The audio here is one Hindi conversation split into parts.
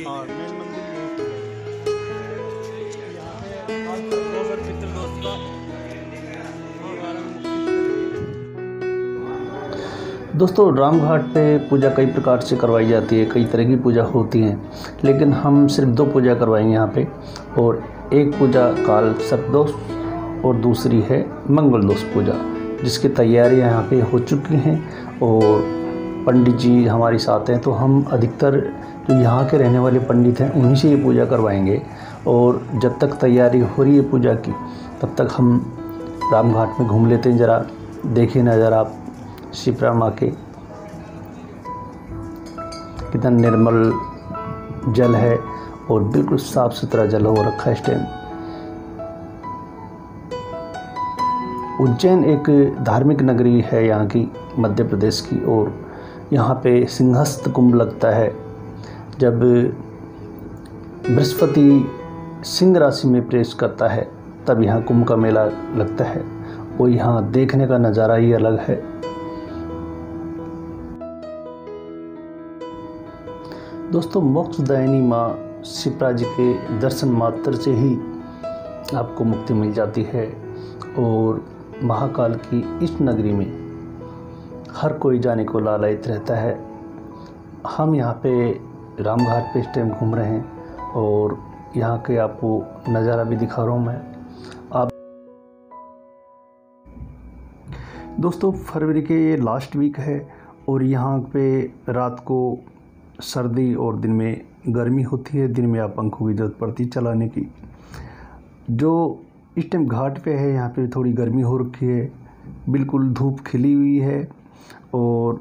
हाँ, मेन मंदिर यहीं पे है। यहाँ पे आज अक्टूबर पितृदोष का दोस्तों, राम घाट पे पूजा कई प्रकार से करवाई जाती है, कई तरह की पूजा होती हैं, लेकिन हम सिर्फ दो पूजा करवाएंगे यहाँ पे। और एक पूजा काल सर्पदोष और दूसरी है मंगल दोष पूजा, जिसकी तैयारियाँ यहाँ पे हो चुकी हैं और पंडित जी हमारे साथ हैं। तो हम अधिकतर जो यहाँ के रहने वाले पंडित हैं उन्हीं से ये पूजा करवाएंगे। और जब तक तैयारी हो रही है पूजा की, तब तक हम राम घाट में घूम लेते हैं। ज़रा देखिए नज़र आप शिप्रा माँ के, कितना निर्मल जल है और बिल्कुल साफ सुथरा जल हो रखा है इस टाइम। उज्जैन एक धार्मिक नगरी है यहाँ की, मध्य प्रदेश की, और यहाँ पे सिंहस्थ कुंभ लगता है। जब बृहस्पति सिंह राशि में प्रवेश करता है तब यहाँ कुंभ का मेला लगता है और यहाँ देखने का नज़ारा ही अलग है। दोस्तों, मोक्षदायिनी माँ शिप्रा जी के दर्शन मात्र से ही आपको मुक्ति मिल जाती है। और महाकाल की इस नगरी में हर कोई जाने को लालायित रहता है। हम यहाँ पे राम घाट पे इस टाइम घूम रहे हैं और यहाँ के आपको नज़ारा भी दिखा रहा हूँ मैं। आप दोस्तों, फरवरी के ये लास्ट वीक है और यहाँ पे रात को सर्दी और दिन में गर्मी होती है। दिन में आप पंखों की ज़रूरत पड़ती है चलाने की। जो इस टाइम घाट पे है यहाँ पे थोड़ी गर्मी हो रखी है, बिल्कुल धूप खिली हुई है और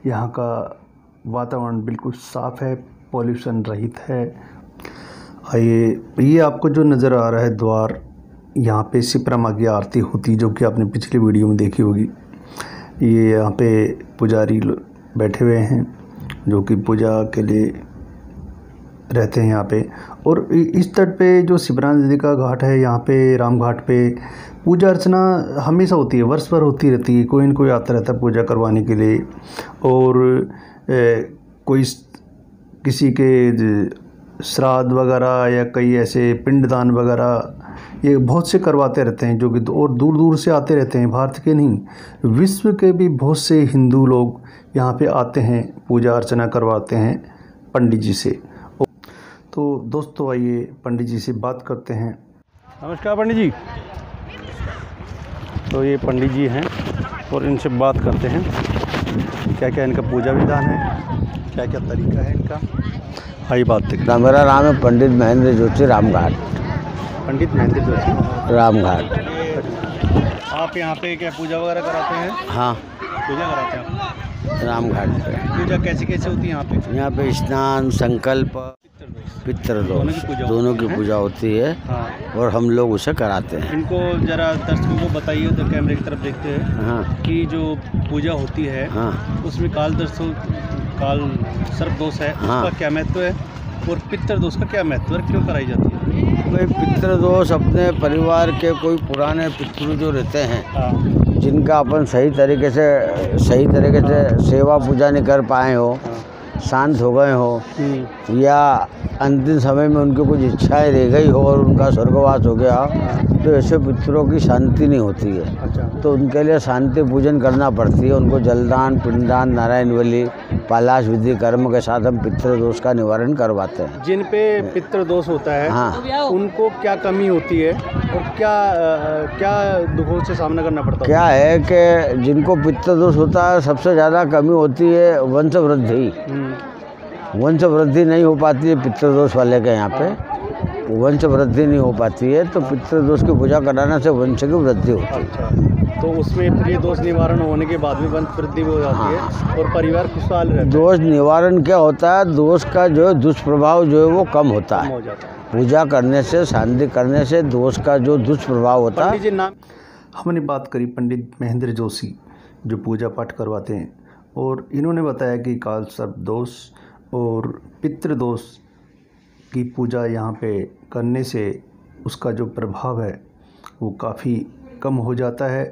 यहाँ का वातावरण बिल्कुल साफ़ है, पॉल्यूशन रहित है। आइए, ये आपको जो नज़र आ रहा है द्वार, यहाँ पे शिप्रा माँ की आरती होती, जो कि आपने पिछले वीडियो में देखी होगी। ये यहाँ पे पुजारी बैठे हुए हैं जो कि पूजा के लिए रहते हैं यहाँ पे। और इस तट पे जो शिप्रा नदी का घाट है, यहाँ पे राम घाट पे पूजा अर्चना हमेशा होती है, वर्ष भर होती रहती है। कोई न कोई आता रहता है पूजा करवाने के लिए। और कोई किसी के श्राद्ध वगैरह या कई ऐसे पिंडदान वगैरह ये बहुत से करवाते रहते हैं, जो कि और दूर दूर से आते रहते हैं। भारत के नहीं, विश्व के भी बहुत से हिंदू लोग यहाँ पे आते हैं, पूजा अर्चना करवाते हैं पंडित जी से। तो दोस्तों, आइए पंडित जी से बात करते हैं। नमस्कार पंडित जी। तो ये पंडित जी हैं और इनसे बात करते हैं क्या क्या इनका पूजा विधान है, क्या क्या तरीका है इनका। आइए बात देखते हैं। मेरा नाम है पंडित महेंद्र जोशी, रामघाट। पंडित महेंद्र जोशी, रामघाट। आप यहाँ पे क्या पूजा वगैरह कराते हैं? हाँ, पूजा कराते हैं आप रामघाट पे। पूजा कैसे कैसे होती है यहाँ पे? यहाँ पे स्नान, संकल्प, पितृदोष दोनों की पूजा होती है। हाँ। और हम लोग उसे कराते हैं। इनको जरा दर्शकों को बताइए, उधर कैमरे की तरफ देखते हैं। हाँ, कि जो पूजा होती है हाँ, उसमें काल सर्पदोष है, हाँ। उसका क्या महत्व है और पितृदोष का क्या महत्व है, क्यों कराई जाती है? भाई पितृदोष अपने परिवार के कोई पुराने पितृ जो रहते हैं, हाँ। जिनका अपन सही तरीके से सेवा पूजा नहीं कर पाए हो, शांत हो गए हो, या अंतिम समय में उनकी कुछ इच्छाएं रह गई हो और उनका स्वर्गवास हो गया, तो ऐसे पितरों की शांति नहीं होती है। अच्छा। तो उनके लिए शांति पूजन करना पड़ती है। उनको जलदान, पिंडदान, नारायण बलि, पालाश विधि कर्म के साथ हम पितृदोष का निवारण करवाते हैं। जिन पे पितृदोष होता है, हाँ, उनको क्या कमी होती है और क्या दुखों से सामना करना पड़ता है? क्या है कि जिनको पितृदोष होता है, सबसे ज़्यादा कमी होती है वंश वृद्धि। वंश वृद्धि नहीं हो पाती है पितृदोष वाले के यहाँ पे, वंश वृद्धि नहीं हो पाती है। तो पितृदोष की पूजा कराने से वंश की वृद्धि होती है। अच्छा, तो उसमें ये दोष निवारण होने के बाद में वंश वृद्धि हो जाती है और परिवार खुशहाल रहता है। दोष निवारण क्या होता है? दोष का जो है दुष्प्रभाव जो है वो कम होता है। पूजा करने से, शांति करने से दोष का जो दुष्प्रभाव होता है। पंडित जी, नाम हमने बात करी पंडित महेंद्र जोशी, जो पूजा पाठ करवाते हैं, और इन्होंने बताया कि काल सर्पदोष और पितृदोष की पूजा यहाँ पे करने से उसका जो प्रभाव है वो काफ़ी कम हो जाता है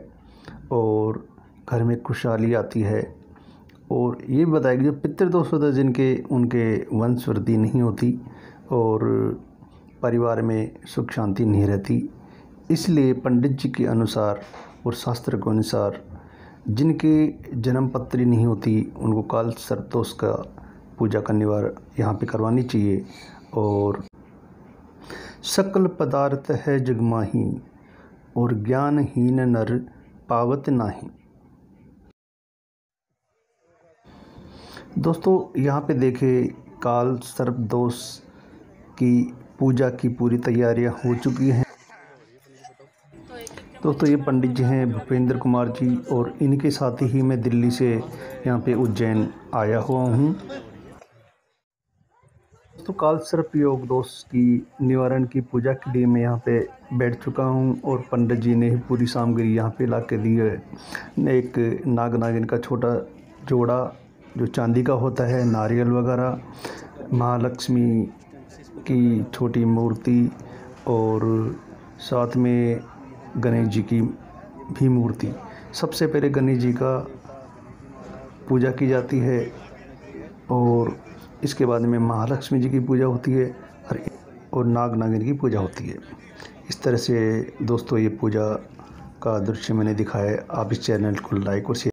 और घर में खुशहाली आती है और ये बताया कि जो पितृदोष होता है जिनके उनके वंश वृद्धि नहीं होती और परिवार में सुख शांति नहीं रहती। इसलिए पंडित जी के अनुसार और शास्त्र के अनुसार जिनके जन्म पत्री नहीं होती उनको काल सर्प दोष का पूजा करने वार यहाँ पे करवानी चाहिए। और सकल पदार्थ है जगमाही और ज्ञानहीन नर पावत नाही। दोस्तों यहाँ पे देखे काल सर्प दोष की पूजा की पूरी तैयारियां हो चुकी हैं। दोस्तों ये पंडित जी हैं भूपेंद्र कुमार जी और इनके साथ ही मैं दिल्ली से यहाँ पे उज्जैन आया हुआ हूँ। तो काल सर्प योग दोष की निवारण की पूजा के लिए मैं यहाँ पे बैठ चुका हूँ और पंडित जी ने पूरी सामग्री यहाँ पे ला के दी है। एक नाग नागिन का छोटा जोड़ा जो चांदी का होता है, नारियल वगैरह, महालक्ष्मी की छोटी मूर्ति और साथ में गणेश जी की भी मूर्ति। सबसे पहले गणेश जी का पूजा की जाती है और इसके बाद में महालक्ष्मी जी की पूजा होती है और नाग नागिन की पूजा होती है। इस तरह से दोस्तों ये पूजा का दृश्य मैंने दिखाया है। आप इस चैनल को लाइक और शेयर